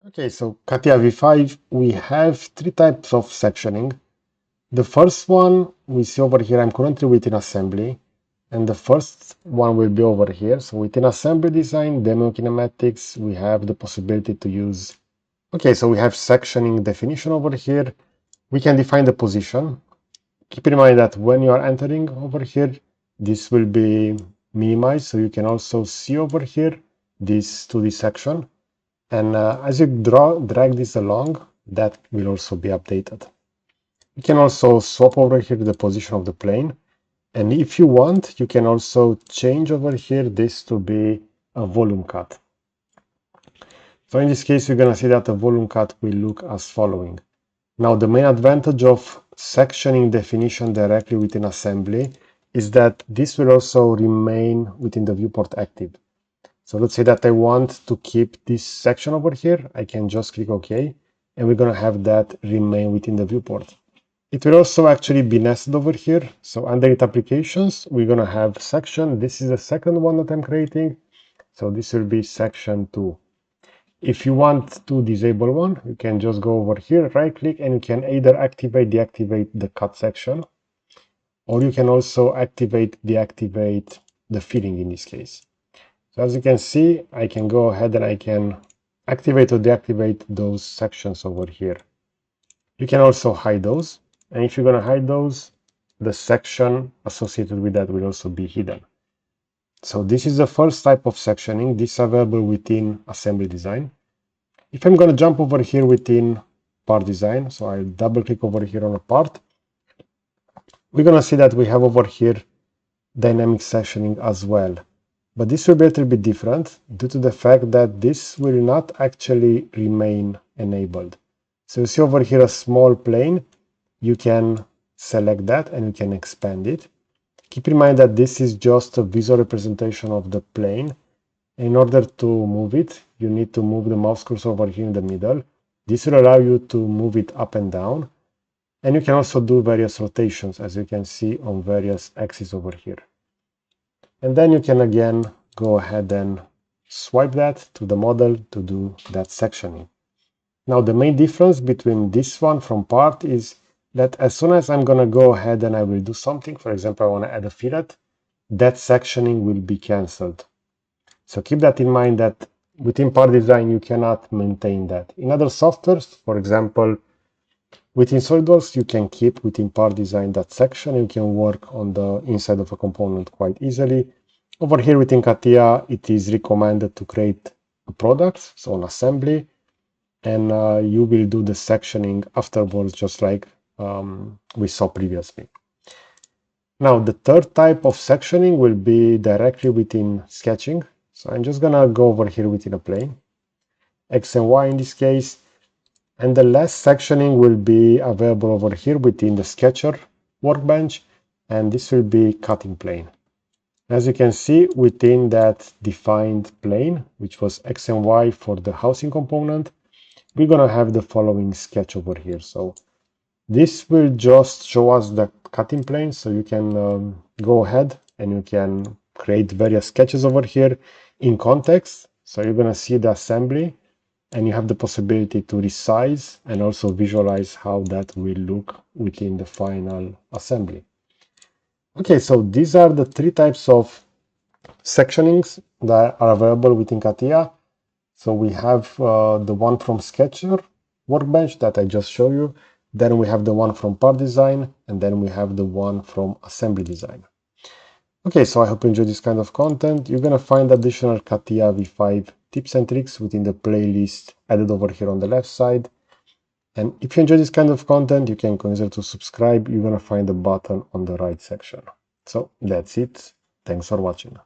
Okay, so CATIA V5, we have three types of sectioning. The first one we see over here, I'm currently within assembly, and the first one will be over here. So within assembly design, demo kinematics, we have the possibility to use. Okay, so we have sectioning definition over here. We can define the position. Keep in mind that when you are entering over here, this will be minimized. So you can also see over here this 2D section. And as you drag this along, that will also be updated. You can also swap over here the position of the plane. And if you want, you can also change over here this to be a volume cut. So in this case, you're going to see that the volume cut will look as following. Now, the main advantage of sectioning definition directly within assembly is that this will also remain within the viewport active. So let's say that I want to keep this section over here. I can just click OK, and we're going to have that remain within the viewport. It will also actually be nested over here. So under it applications, we're going to have section. This is the second one that I'm creating. So this will be section 2. If you want to disable one, you can just go over here, right click, and you can either activate, deactivate the cut section, or you can also activate, deactivate the filling in this case. So as you can see, I can go ahead and I can activate or deactivate those sections over here. You can also hide those. And if you're going to hide those, the section associated with that will also be hidden. So this is the first type of sectioning. This is available within assembly design. If I'm going to jump over here within part design, so I'll double click over here on a part, we're going to see that we have over here dynamic sectioning as well. But this will be a little bit different due to the fact that this will not actually remain enabled. So you see over here a small plane. You can select that and you can expand it. Keep in mind that this is just a visual representation of the plane. In order to move it, you need to move the mouse cursor over here in the middle. This will allow you to move it up and down. And you can also do various rotations, as you can see on various axes over here. And then you can again go ahead and swipe that to the model to do that sectioning. Now the main difference between this one from part is that as soon as I'm going to go ahead and I will do something, for example, I want to add a fillet, that sectioning will be cancelled. So keep that in mind that within part design, you cannot maintain that. In other softwares, for example, within SolidWorks, you can keep within part design that section. You can work on the inside of a component quite easily. Over here within CATIA, it is recommended to create a product, so an assembly, and you will do the sectioning afterwards, just like we saw previously. Now, the third type of sectioning will be directly within sketching. So I'm just gonna go over here within a plane, X and Y in this case, and the last sectioning will be available over here within the sketcher workbench, and this will be cutting plane. As you can see, within that defined plane, which was X and Y for the housing component, we're gonna have the following sketch over here. So this will just show us the cutting plane, so you can go ahead and you can create various sketches over here in context. So you're going to see the assembly and you have the possibility to resize and also visualize how that will look within the final assembly. Okay, so these are the three types of sectionings that are available within CATIA. So we have the one from Sketcher workbench that I just showed you. Then we have the one from part design, and then we have the one from assembly design. Okay, so I hope you enjoyed this kind of content. You're gonna find additional CATIA V5 tips and tricks within the playlist added over here on the left side. And if you enjoy this kind of content, you can consider to subscribe. You're gonna find the button on the right section. So that's it. Thanks for watching.